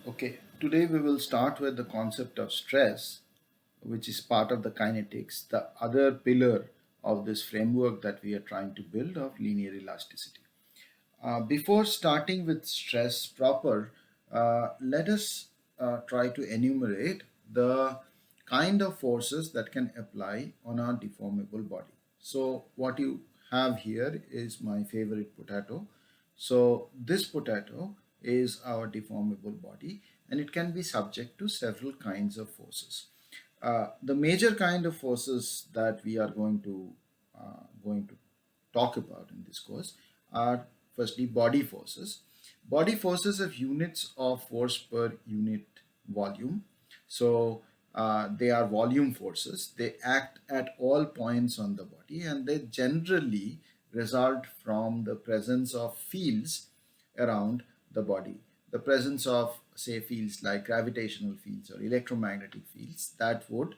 Okay, today we will start with the concept of stress, which is part of the kinetics, the other pillar of this framework that we are trying to build of linear elasticity. Before starting with stress proper, let us try to enumerate the kind of forces that can apply on our deformable body. So what you have here is my favorite potato. So this potato is our deformable body and it can be subject to several kinds of forces. The major kind of forces that we are going to talk about in this course are firstly body forces. Body forces have units of force per unit volume. So they are volume forces. They act at all points on the body and they generally result from the presence of fields around the body. The presence of, say, fields like gravitational fields or electromagnetic fields that would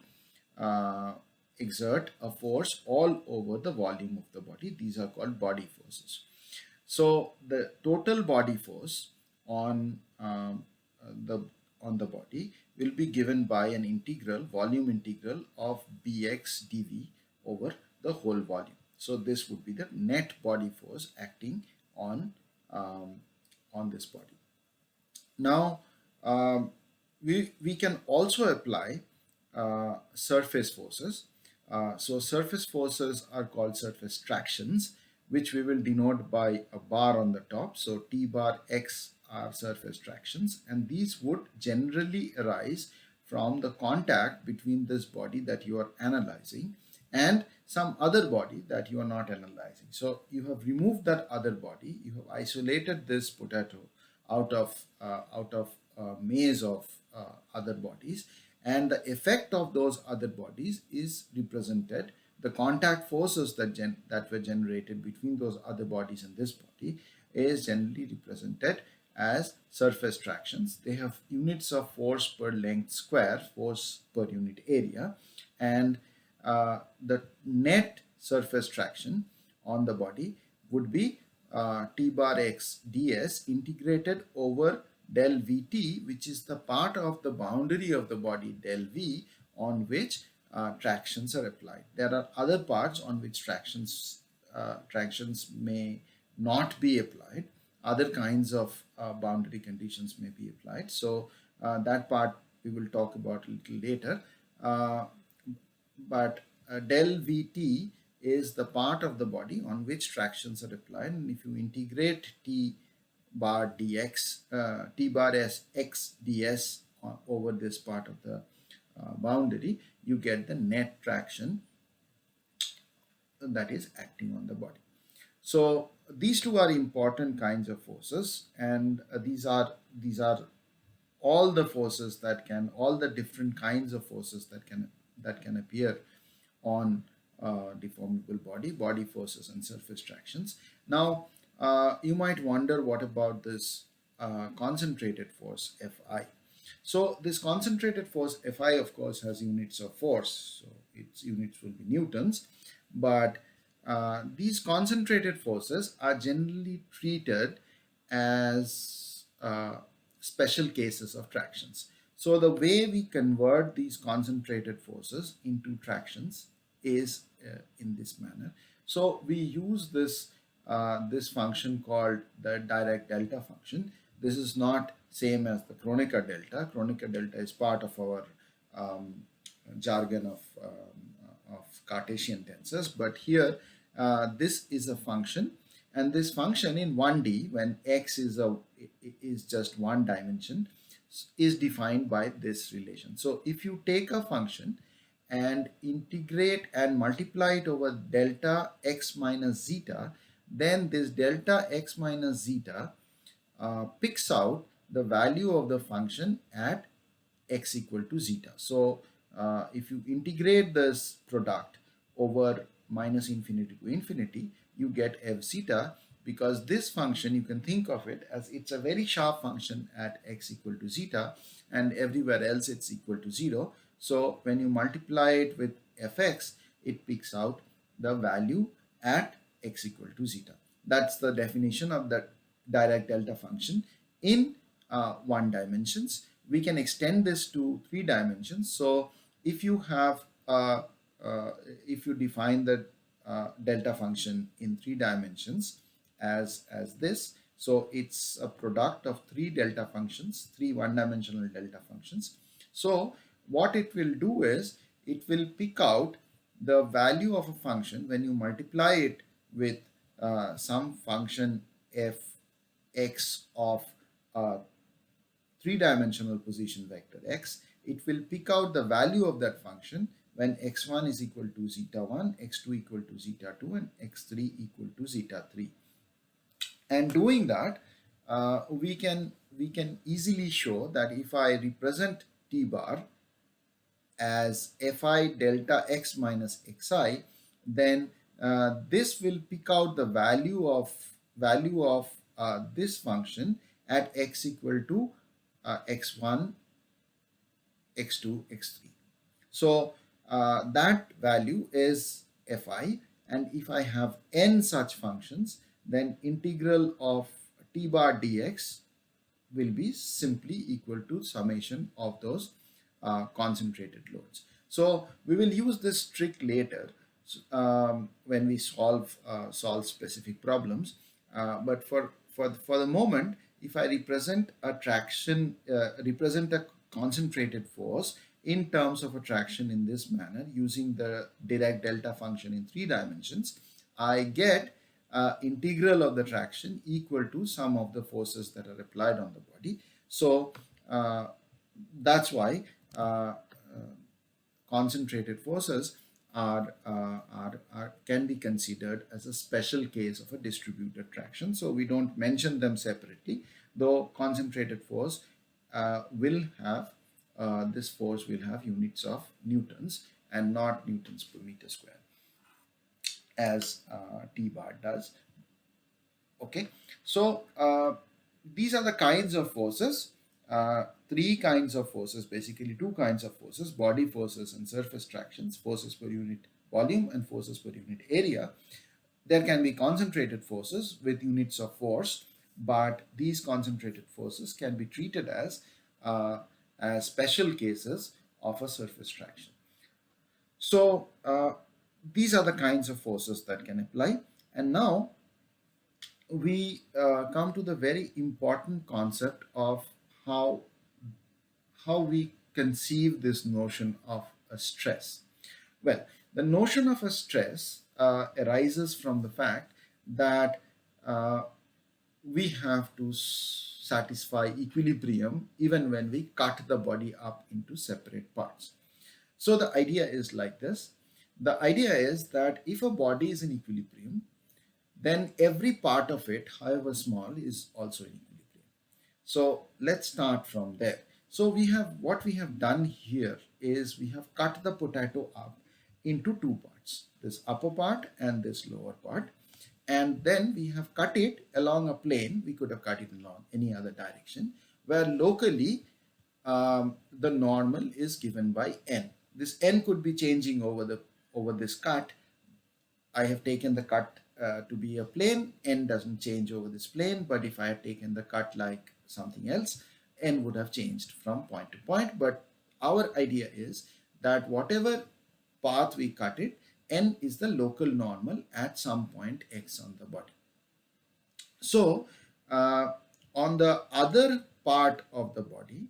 uh, exert a force all over the volume of the body. These are called body forces. So the total body force on the on the body will be given by an integral, volume integral of bx dv over the whole volume. So this would be the net body force acting um, on this body. Now, we can also apply surface forces. So surface forces are called surface tractions, which we will denote by a bar on the top. So T bar X are surface tractions, and these would generally arise from the contact between this body that you are analyzing and some other body that you are not analyzing. So you have removed that other body, you have isolated this potato out of a maze of other bodies, and the effect of those other bodies is represented. The contact forces that were generated between those other bodies and this body is generally represented as surface tractions. They have units of force per length square, force per unit area, and the net surface traction on the body would be T bar x ds integrated over del Vt, which is the part of the boundary of the body del V on which tractions are applied. There are other parts on which tractions may not be applied. Other kinds of boundary conditions may be applied. So that part we will talk about a little later. But del Vt is the part of the body on which tractions are applied, and if you integrate T bar dx, T bar s x ds over this part of the boundary, you get the net traction that is acting on the body. So these two are important kinds of forces, and these are all the forces that can, all the different kinds of forces that can appear on deformable body forces and surface tractions. Now you might wonder, what about this concentrated force Fi? So this concentrated force Fi of course has units of force, so its units will be newtons, but these concentrated forces are generally treated as special cases of tractions. So the way we convert these concentrated forces into tractions is in this manner. So we use this function called the direct delta function. This is not same as the Kronecker delta. Kronecker delta is part of our jargon of Cartesian tensors, but here this is a function, and this function in 1D, when x is just one dimension, is defined by this relation. So if you take a function and integrate and multiply it over delta x minus zeta, then this delta x minus zeta picks out the value of the function at x equal to zeta. So if you integrate this product over minus infinity to infinity, you get f zeta, because this function, you can think of it as it's a very sharp function at x equal to zeta, and everywhere else it's equal to 0. So when you multiply it with fx, it picks out the value at x equal to zeta. That's the definition of the direct delta function in one dimensions. We can extend this to three dimensions. So if you have uh, if you define the delta function in three dimensions as this, so it's a product of three delta functions, three one-dimensional delta functions. So what it will do is it will pick out the value of a function when you multiply it with some function f x of three-dimensional position vector x. It will pick out the value of that function when x1 is equal to zeta 1, x2 equal to zeta 2, and x3 equal to zeta 3. And doing that, we can easily show that if I represent t bar as fi delta x minus xi, then this will pick out the value of this function at x equal to x1, x2, x3. So that value is fi, and if I have n such functions, then integral of t bar dx will be simply equal to summation of those concentrated loads. So we will use this trick later when we solve specific problems. But for the moment, if I represent a traction, represent a concentrated force in terms of a traction in this manner using the Dirac delta function in three dimensions, I get integral of the traction equal to sum of the forces that are applied on the body. So that's why concentrated forces can be considered as a special case of a distributed traction. So we don't mention them separately, though concentrated force will have this force will have units of newtons and not newtons per meter square as T bar does. Okay, so these are the kinds of forces, three kinds of forces, basically two kinds of forces: body forces and surface tractions, forces per unit volume and forces per unit area. There can be concentrated forces with units of force, but these concentrated forces can be treated as special cases of a surface traction. So these are the kinds of forces that can apply. And now we come to the very important concept of how we conceive this notion of a stress. Well, the notion of a stress arises from the fact that we have to satisfy equilibrium even when we cut the body up into separate parts. So the idea is like this. The idea is that if a body is in equilibrium, then every part of it, however small, is also in equilibrium. So let's start from there. So what we have done here is we have cut the potato up into two parts, this upper part and this lower part. And then we have cut it along a plane. We could have cut it along any other direction, where locally the normal is given by n. This n could be changing over this cut. I have taken the cut to be a plane. N doesn't change over this plane, but if I had taken the cut like something else, n would have changed from point to point. But our idea is that whatever path we cut it, n is the local normal at some point x on the body. So on the other part of the body,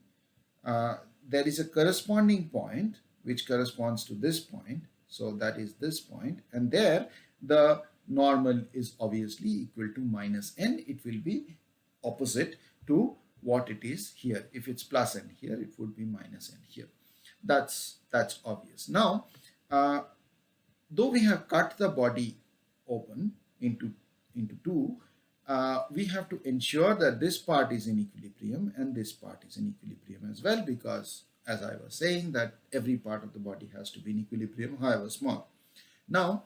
there is a corresponding point which corresponds to this point. So that is this point, and there the normal is obviously equal to minus n. It will be opposite to what it is here. If it's plus n here, it would be minus n here. That's obvious. Now though we have cut the body open into two, we have to ensure that this part is in equilibrium and this part is in equilibrium as well, because as I was saying, that every part of the body has to be in equilibrium, however small. Now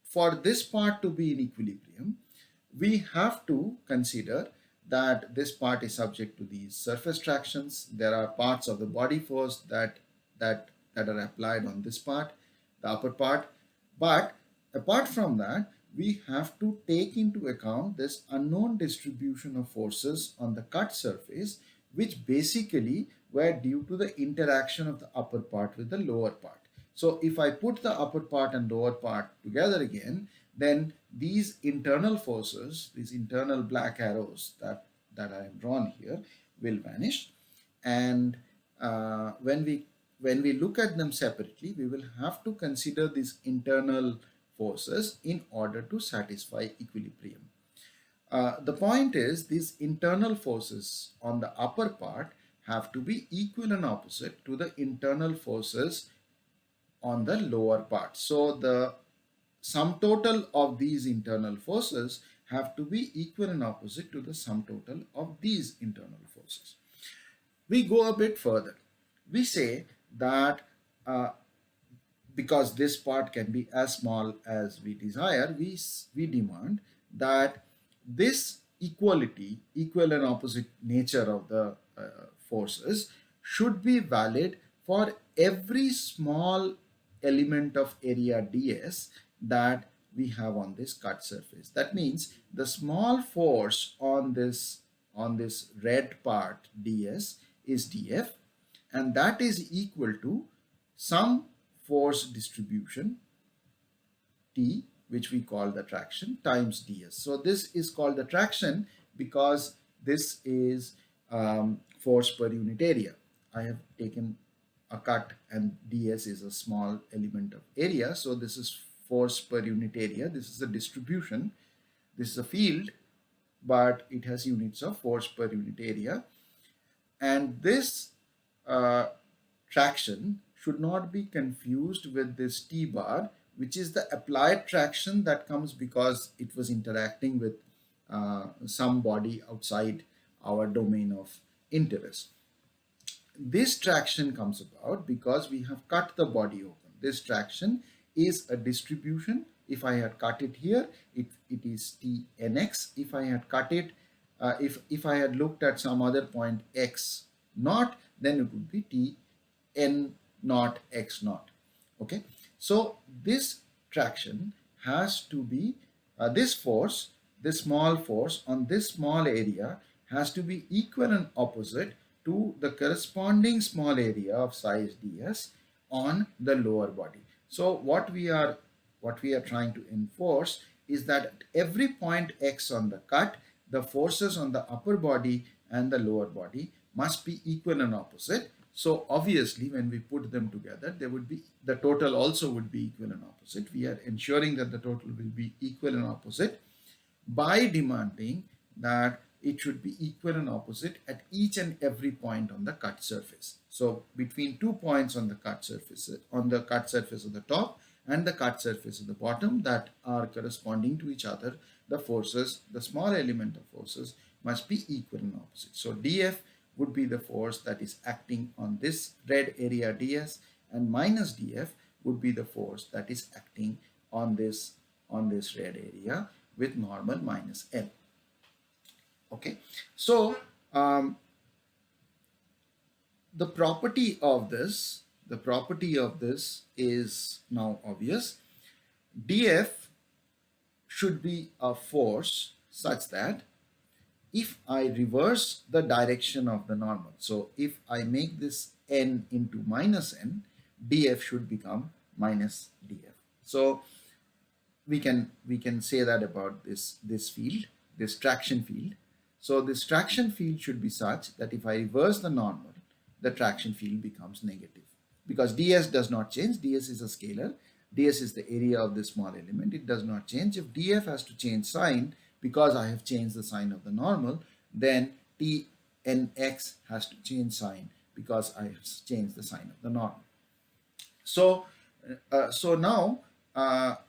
for this part to be in equilibrium, we have to consider that this part is subject to these surface tractions. There are parts of the body force that are applied on this part, the upper part. But apart from that, we have to take into account this unknown distribution of forces on the cut surface, which basically were due to the interaction of the upper part with the lower part. So if I put the upper part and lower part together again, then these internal forces, these internal black arrows that I have drawn here, will vanish. And when we look at them separately, we will have to consider these internal forces in order to satisfy equilibrium. The point is, these internal forces on the upper part have to be equal and opposite to the internal forces on the lower part. So the sum total of these internal forces have to be equal and opposite to the sum total of these internal forces. We go a bit further. We say that because this part can be as small as we desire, we demand that this equality, equal and opposite nature of the forces should be valid for every small element of area ds that we have on this cut surface. That means the small force on this red part ds is df, and that is equal to some force distribution T, which we call the traction, times ds. So this is called the traction because this is force per unit area. I have taken a cut and ds is a small element of area. So this is force per unit area. This is a distribution. This is a field, but it has units of force per unit area. And this traction should not be confused with this T bar, which is the applied traction that comes because it was interacting with some body outside our domain of interest. This traction comes about because we have cut the body open. This traction is a distribution. If I had cut it here, it is Tnx. If I had cut it, if I had looked at some other point x naught, then it would be Tn naught x naught. Okay, so this traction has to be this force, this small force on this small area has to be equal and opposite to the corresponding small area of size ds on the lower body. So what we are trying to enforce is that at every point x on the cut, the forces on the upper body and the lower body must be equal and opposite. So obviously when we put them together, there would be, the total also would be equal and opposite. We are ensuring that the total will be equal and opposite by demanding that it should be equal and opposite at each and every point on the cut surface. So between 2 points on the cut surface of the top and the cut surface of the bottom that are corresponding to each other, the forces, the small element of forces must be equal and opposite. So df would be the force that is acting on this red area ds, and minus df would be the force that is acting on this red area with normal minus L. Okay, so the property of this is now obvious. df should be a force such that if I reverse the direction of the normal, so if I make this n into minus n, df should become minus df. So we can say that about this field, this traction field. So this traction field should be such that if I reverse the normal, the traction field becomes negative because ds does not change. Ds is a scalar. Ds is the area of this small element. It does not change. If df has to change sign because I have changed the sign of the normal, then Tnx has to change sign because I have changed the sign of the normal. So now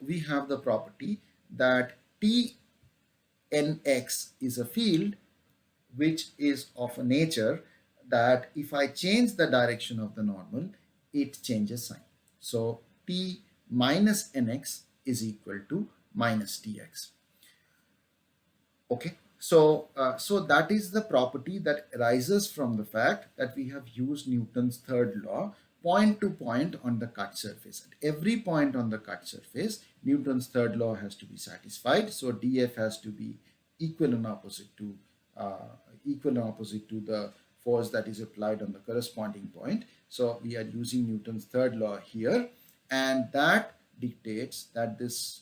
we have the property that Tnx is a field which is of a nature that if I change the direction of the normal, it changes sign. So T minus nx is equal to minus Tx. Okay, so so that is the property that arises from the fact that we have used Newton's third law, point to point on the cut surface. At every point on the cut surface, Newton's third law has to be satisfied. So df has to be equal and opposite to the force that is applied on the corresponding point. So we are using Newton's third law here, and that dictates that this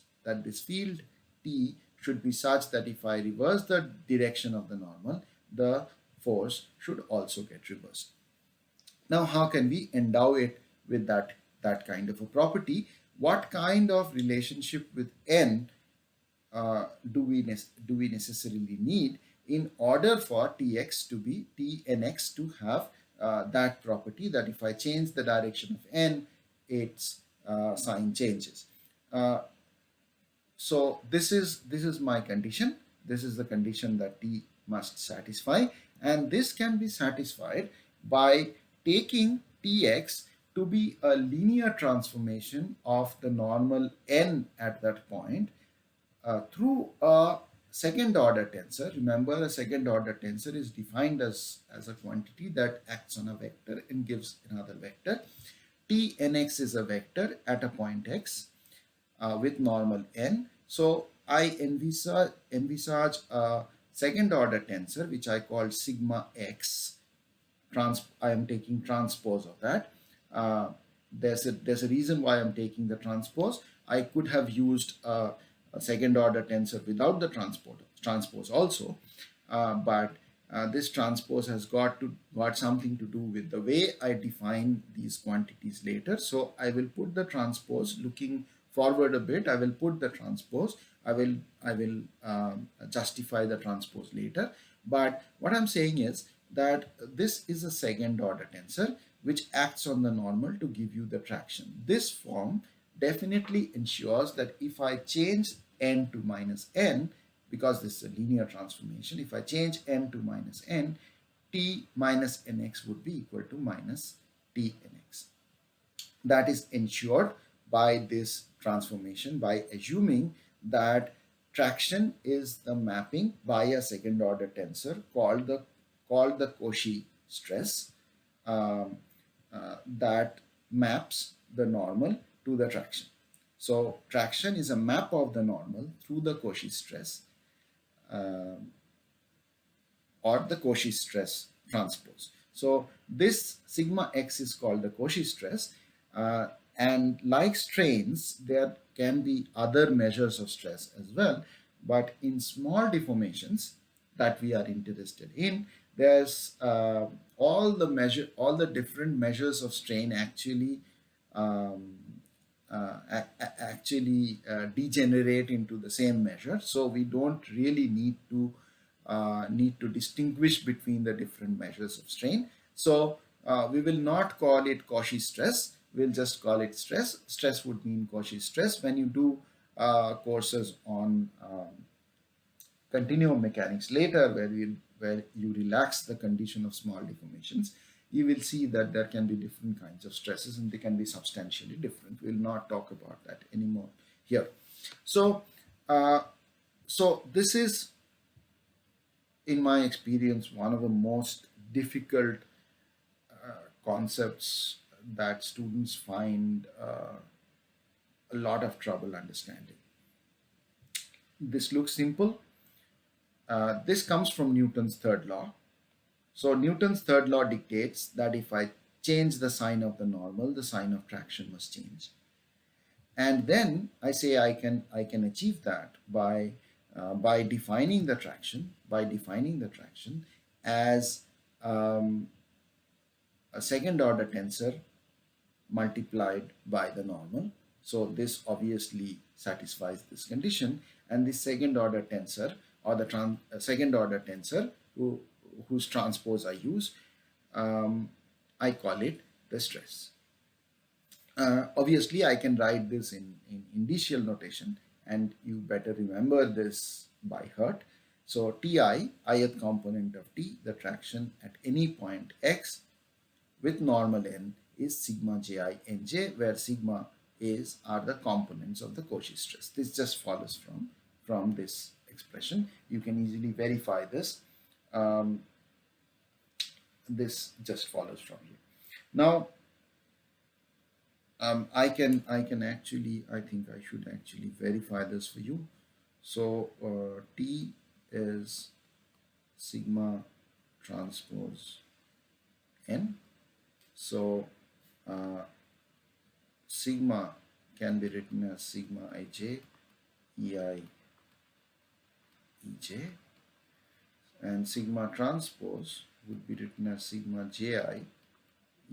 field T should be such that if I reverse the direction of the normal, the force should also get reversed. Now, how can we endow it with that kind of a property? What kind of relationship with n do we necessarily need in order for Tx to be Tnx to have that property that if I change the direction of n, its sign changes. So this is my condition. This is the condition that T must satisfy, and this can be satisfied by taking Tx to be a linear transformation of the normal n at that point through a second order tensor. Remember, a second order tensor is defined as a quantity that acts on a vector and gives another vector. Tnx is a vector at a point x with normal n. So I envisage a second order tensor which I call sigma x. I am taking transpose of that. There's a reason why I'm taking the transpose. I could have used a second order tensor without the transpose also, but this transpose has got something to do with the way I define these quantities later. So I will put the transpose. Looking forward a bit, I will put the transpose. I will justify the transpose later. But what I'm saying is that this is a second order tensor which acts on the normal to give you the traction. This form definitely ensures that if I change n to minus n, because this is a linear transformation, if I change n to minus n, T minus nx would be equal to minus Tnx. That is ensured by this transformation by assuming that traction is the mapping by a second order tensor called the Cauchy stress that maps the normal to the traction. So traction is a map of the normal through the Cauchy stress or the Cauchy stress transpose. So this sigma x is called the Cauchy stress, and like strains, there can be other measures of stress as well, but in small deformations that we are interested in, there's all the different measures of strain actually degenerate into the same measure. So we don't really need to distinguish between the different measures of strain. So we will not call it Cauchy stress. We'll just call it stress. Stress would mean Cauchy stress. When you do courses on continuum mechanics later, where you relax the condition of small deformations, you will see that there can be different kinds of stresses and they can be substantially different. We'll not talk about that anymore here. So this is, in my experience, one of the most difficult concepts that students find a lot of trouble understanding. This looks simple. This comes from Newton's third law. So Newton's third law dictates that if I change the sign of the normal, the sign of traction must change. And then I say I can achieve that by defining the traction as a second order tensor multiplied by the normal. So this obviously satisfies this condition, and the second order tensor or the second order tensor whose transpose I use, I call it the stress. Obviously, I can write this in indicial notation, and you better remember this by heart. So Ti, ith component of T, the traction at any point x with normal n, is sigma ji nj, where sigma are the components of the Cauchy stress. This just follows from this expression. You can easily verify this. This just follows from here. Now, I can actually, I think I should actually verify this for you. So T is sigma transpose n. So uh, sigma can be written as sigma ij ei ej, and sigma transpose would be written as sigma ji ei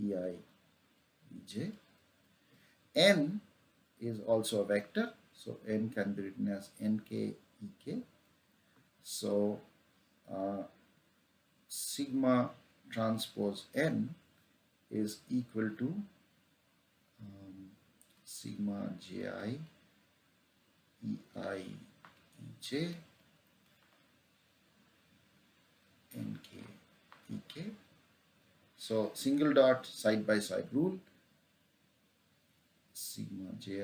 ej. N is also a vector, so n can be written as nk ek. So uh, sigma transpose n is equal to sigma ji ei ej nk ek. So single dot side by side rule, sigma ji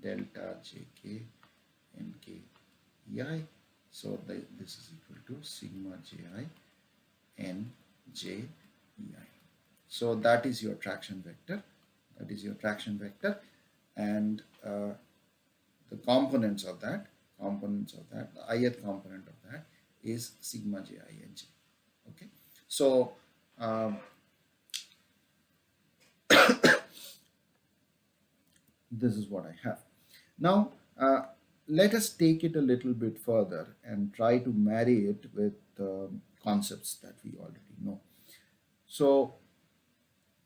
delta jk nk ei. So this is equal to sigma ji n j ei. So that is your traction vector. That is your traction vector, and the components of that, the ith component of that is sigma ji n j. Okay, so this is what I have. Now, let us take it a little bit further and try to marry it with concepts that we already know. So,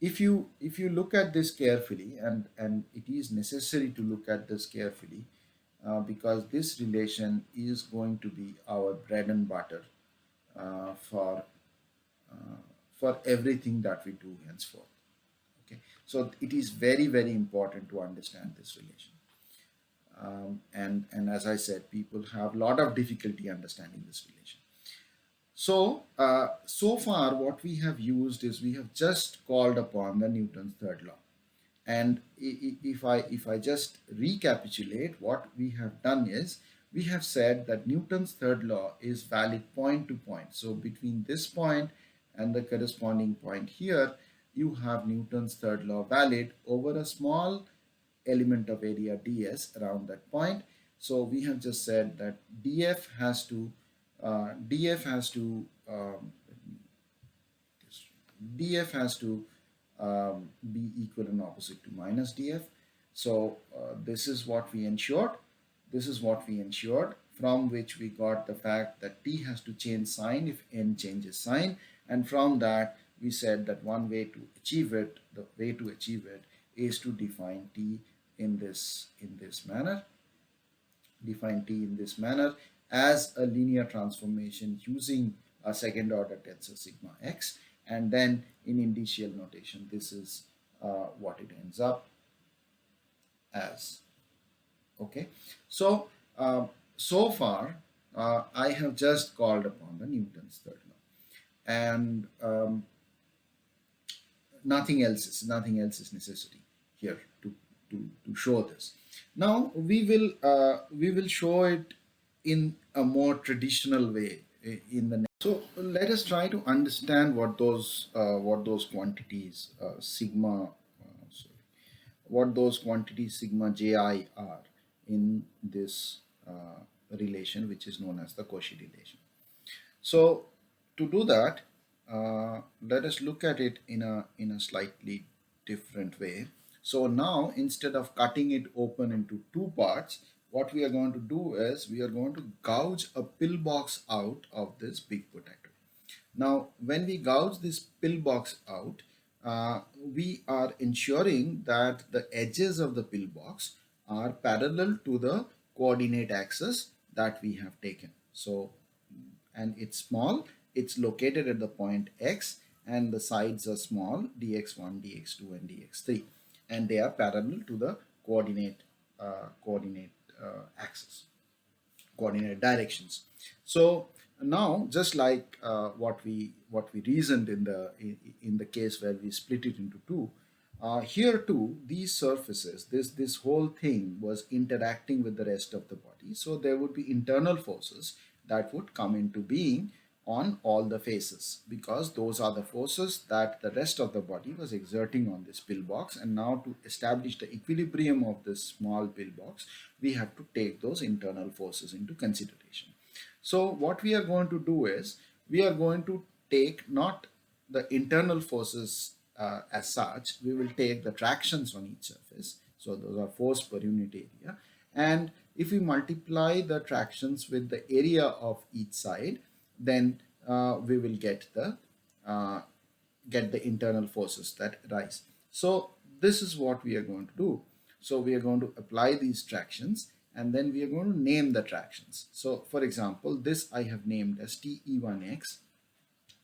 if you look at this carefully, and it is necessary to look at this carefully, because this relation is going to be our bread and butter uh, for uh, for everything that we do henceforth. Okay, so it is very, very important to understand this relation. And as I said, people have a lot of difficulty understanding this relation. So so far what we have used is we have just called upon the Newton's third law. And if I just recapitulate, what we have done is we have said that Newton's third law is valid point to point. So between this point and the corresponding point here, you have Newton's third law valid over a small element of area ds around that point. So we have just said that df has to df has to be equal and opposite to minus df. So this is what we ensured. This is what we ensured, from which we got the fact that t has to change sign if n changes sign. And from that, we said that one way to achieve it, the way to achieve it is to define t in this manner. Define t in this manner as a linear transformation using a second order tensor sigma x, and then in indicial notation this is what it ends up as. Okay, so so far I have just called upon the Newton's third law, and nothing else is necessary here to show this. Now we will show it in a more traditional way in the next. So let us try to understand what those quantities sigma sorry, what those quantities sigma ji are in this relation, which is known as the Cauchy relation. So to do that, let us look at it in a slightly different way. So now, instead of cutting it open into two parts, what we are going to do is we are going to gouge a pillbox out of this big potato. Now, when we gouge this pillbox out, we are ensuring that the edges of the pillbox are parallel to the coordinate axis that we have taken. So, and it's small, it's located at the point x, and the sides are small, dx1, dx2, and dx3, and they are parallel to the coordinate axis, coordinate directions. So now, just like what we reasoned in the case where we split it into two, here too these surfaces, this whole thing was interacting with the rest of the body. So there would be internal forces that would come into being on all the faces, because those are the forces that the rest of the body was exerting on this pillbox. And now to establish the equilibrium of this small pillbox, we have to take those internal forces into consideration. So what we are going to do is, we are going to take not the internal forces as such, we will take the tractions on each surface. So those are force per unit area. And if we multiply the tractions with the area of each side, then we will uh, get the internal forces that rise. So this is what we are going to do. So we are going to apply these tractions, and then we are going to name the tractions. So for example, this I have named as TE1X,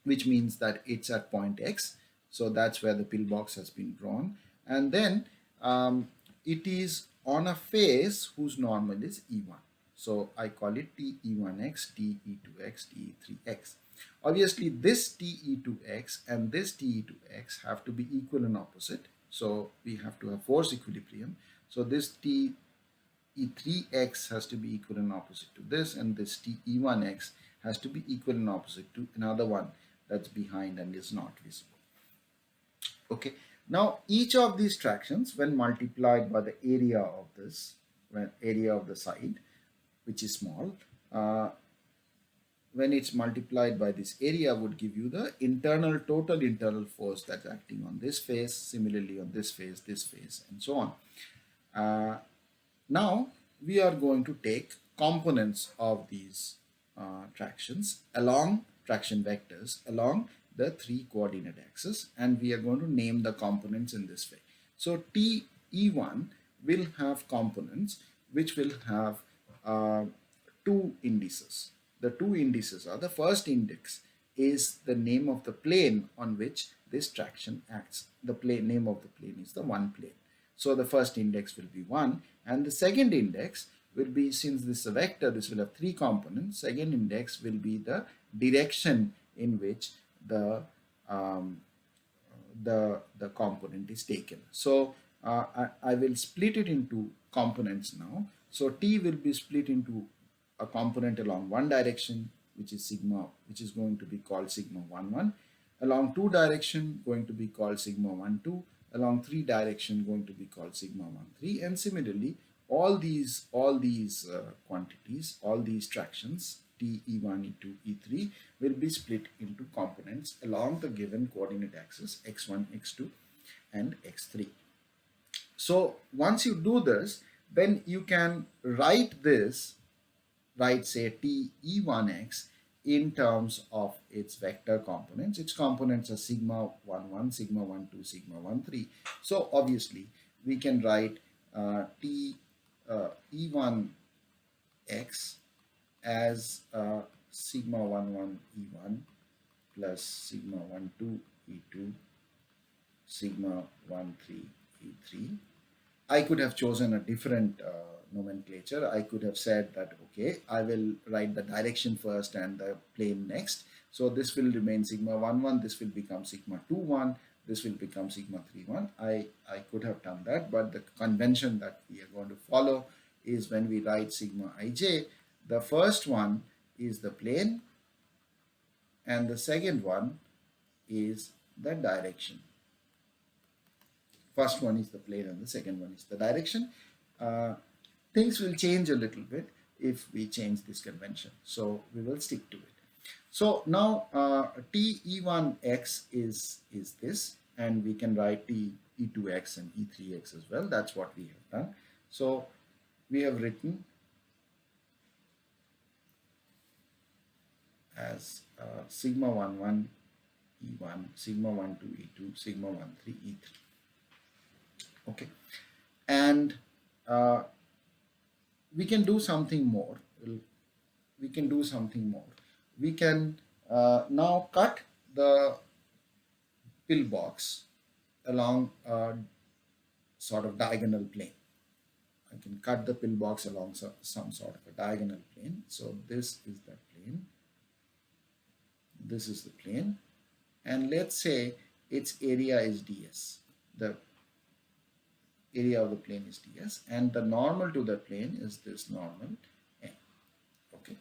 which means that it's at point X. So that's where the pillbox has been drawn. And then it is on a face whose normal is E1. So I call it TE1X, TE2X, TE3X. Obviously, this TE2X and this TE2X have to be equal and opposite. So we have to have force equilibrium. So this TE3X has to be equal and opposite to this, and this TE1X has to be equal and opposite to another one that's behind and is not visible. Okay, now each of these tractions, when multiplied by the area of this, when area of the side, which is small, when it's multiplied by this area, would give you the total internal force that's acting on this face, similarly on this face, and so on. Now we are going to take components of these tractions along traction vectors along the 3 coordinate axis, and we are going to name the components in this way. So TE1 will have components which will have two indices. The two indices are, the first index is the name of the plane on which this traction acts. The name of the plane is the one plane. So the first index will be 1, and the second index will be, since this is a vector, this will have 3 components. Second index will be the direction in which um, the component is taken. So I will split it into components now. So T will be split into a component along one direction, which is sigma, which is going to be called sigma 1 1, along two direction going to be called sigma 1 2, along three direction going to be called sigma 1 3, and similarly all these quantities, all these tractions T, E1, E2, E3 will be split into components along the given coordinate axis x1, x2 and x3. So once you do this, then you can write say TE1x in terms of its vector components. Its components are sigma 1 1, sigma 1 2, sigma 1 3. So obviously we can write E1x as sigma 1 1 E1 plus sigma 1 2 E2, sigma 1 3 E3. I could have chosen a different nomenclature. I could have said that, okay, I will write the direction first and the plane next. So this will remain sigma 1 1, this will become sigma 2 1, this will become sigma 3 1. I could have done that, but the convention that we are going to follow is, when we write sigma ij, the first one is the plane and the second one is the direction. First one is the plane and the second one is the direction. Things will change a little bit if we change this convention, so we will stick to it. So now TE1x is this, and we can write TE2x and E3x as well. That's what we have done. So we have written as sigma 1 1 E1, sigma 1 2 E2, sigma 1 3 E3. Okay, and we can do something more. We can do something more. We can now cut the pillbox along a sort of diagonal plane. I can cut the pillbox along some sort of a diagonal plane. So this is the plane. This is the plane, and let's say its area is ds. The area of the plane is ds, and the normal to the plane is this normal n. Okay,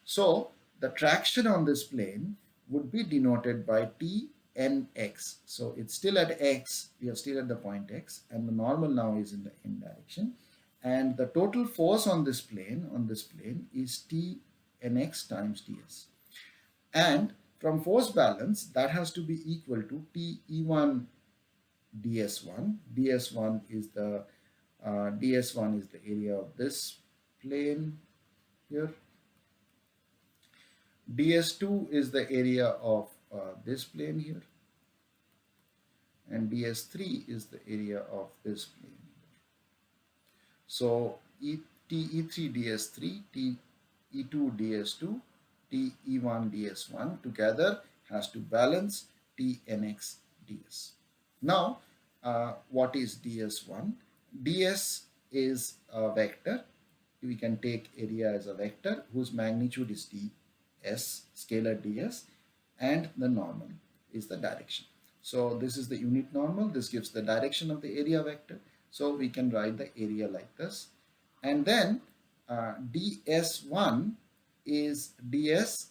so The traction on this plane would be denoted by T n x. So it's still at x, we are still at the point x, and the normal now is in the n direction. And the total force on this plane is T nx times ds. And from force balance, that has to be equal to T e1 ds1. ds1 is the ds1 is the area of this plane here. ds2 is the area of this plane here, and ds3 is the area of this plane. So T e3 ds3, T e2 ds2, T e1 ds1 together has to balance T nx ds. Now, what is ds1? ds is a vector. We can take area as a vector whose magnitude is ds, scalar ds, and the normal is the direction. So this is the unit normal. This gives the direction of the area vector. So we can write the area like this. And then ds1 is ds,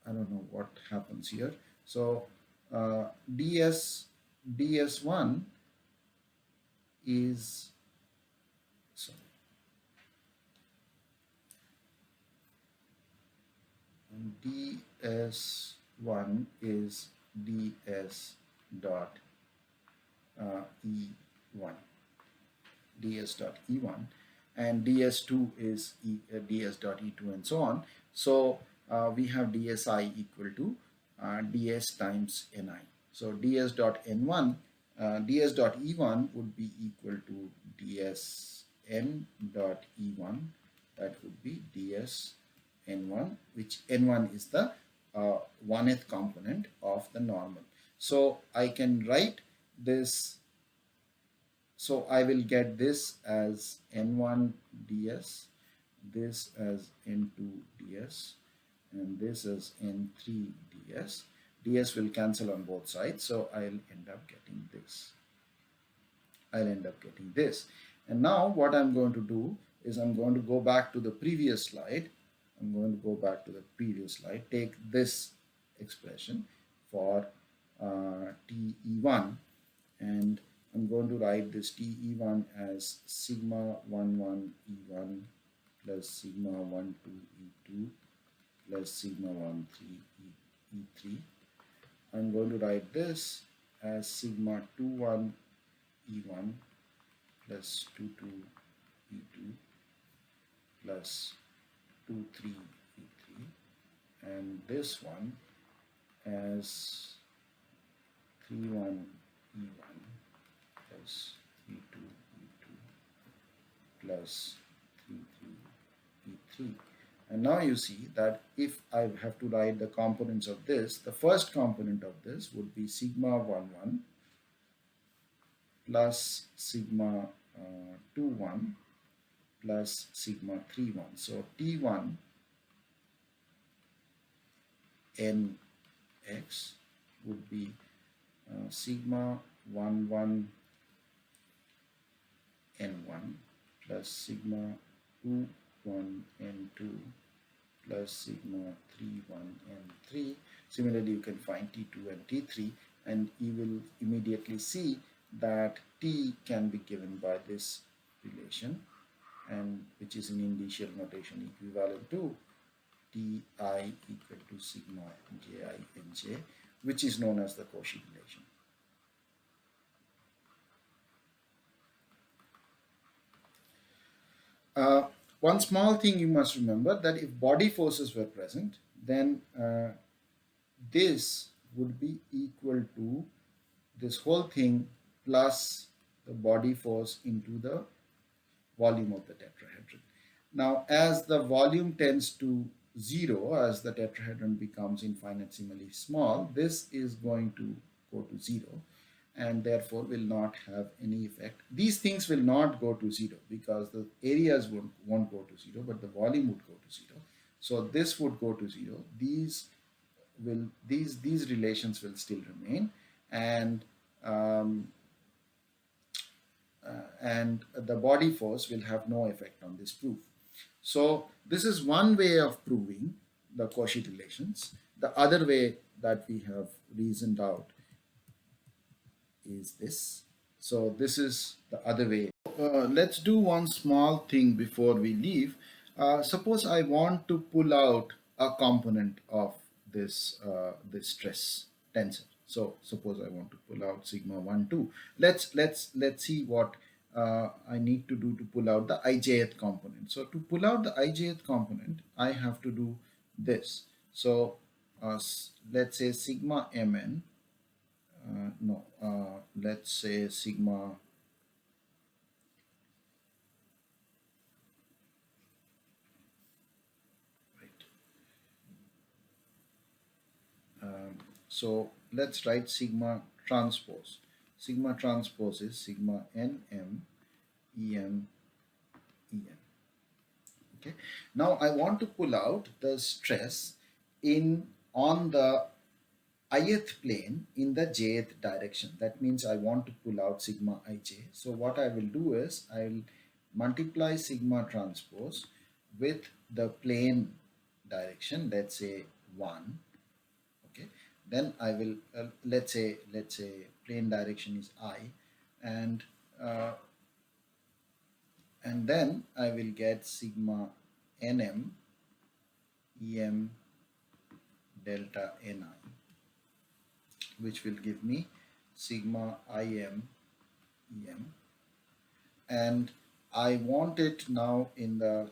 I don't know what happens here. So ds1 is, sorry, ds1 is ds dot e1, ds dot e1, and ds2 is ds dot e2, and so on. So we have dsi equal to ds times ni. So ds dot n1, ds dot e1 would be equal to ds n dot e1. That would be ds n1, which n1 is the 1th component of the normal. So I can write this. So I will get this as n1 ds, this as n2 ds, and this as n3 ds. ds will cancel on both sides, so I'll end up getting this. And now what I'm going to do is I'm going to go back to the previous slide. Take this expression for TE1, and I'm going to write this TE1 as sigma 11 E1 plus sigma 12 E2 plus sigma 13 E3. I'm going to write this as sigma 21 E1 plus 22 E2 plus 23 E3, and this one as 31 E1 plus 32 E2 plus 33 E3. And now you see that if I have to write the components of this, the first component of this would be sigma 11 plus sigma 21 plus sigma 31. So T1 nx would be sigma 11 n1 plus sigma 21 n2 plus sigma 31 n3. Similarly, you can find T2 and T3, and you will immediately see that T can be given by this relation, and which is in initial notation equivalent to Ti equal to sigma ji nj, which is known as the Cauchy relation. One small thing you must remember, that if body forces were present, then this would be equal to this whole thing plus the body force into the volume of the tetrahedron. Now, as the volume tends to 0, as the tetrahedron becomes infinitesimally small, this is going to go to 0, and therefore will not have any effect. These things will not go to 0 because the areas won't go to 0, but the volume would go to 0. So this would go to 0. These relations will still remain, and and the body force will have no effect on this proof. So this is one way of proving the Cauchy relations. The other way that we have reasoned out is this. So this is the other way. Let's do one small thing before we leave. Suppose I want to pull out a component of this stress tensor. So suppose I want to pull out sigma 1 2. Let's see what I need to do to pull out the ijth component. So to pull out the ijth component, I have to do this. So let's say sigma mn. No, let's say sigma. Right. So let's write sigma transpose. Sigma transpose is sigma nm em en. Okay. Now I want to pull out the stress in on the ith plane in the jth direction. That means I want to pull out sigma ij. So what I will do is I will multiply sigma transpose with the plane direction, let's say 1. Okay, then I will let's say plane direction is I, and uh, and then I will get sigma nm em delta ni, which will give me sigma im em, and I want it now in the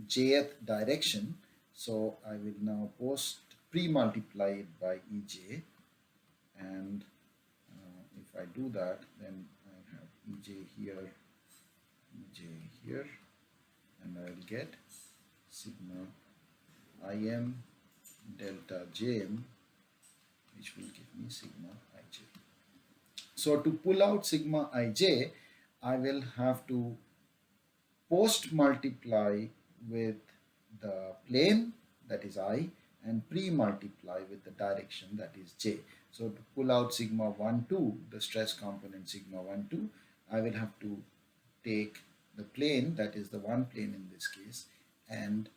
jth direction. So I will now pre-multiply it by ej, and if I do that, then I have ej here, and I will get sigma im delta jm, which will give me sigma ij. So to pull out sigma ij, I will have to post multiply with the plane, that is I, and pre-multiply with the direction, that is j. So to pull out sigma 1 2, the stress component sigma 1 2, I will have to take the plane, that is the one plane in this case, and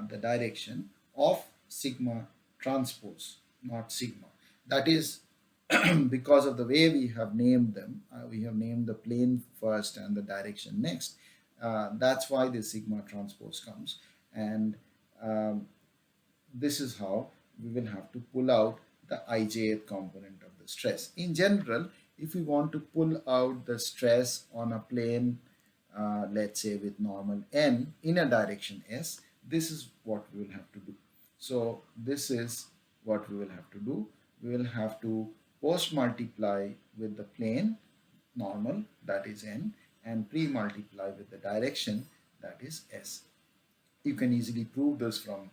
the direction of sigma transpose, not sigma. That is because of the way we have named them. We have named the plane first and the direction next. That's why the sigma transpose comes, and um, this is how we will have to pull out the ijth component of the stress. In general, if we want to pull out the stress on a plane, let's say with normal n in a direction s, this is what we will have to do. So this is what we will have to do. We will have to post multiply with the plane normal, that is n, and pre-multiply with the direction, that is s. You can easily prove this from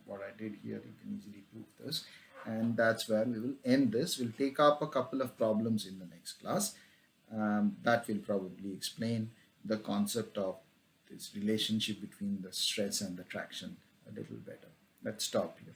what I did here. You can easily prove this, and that's where we will end this. We'll take up a couple of problems in the next class that will probably explain the concept of this relationship between the stress and the traction a little better. Let's stop here.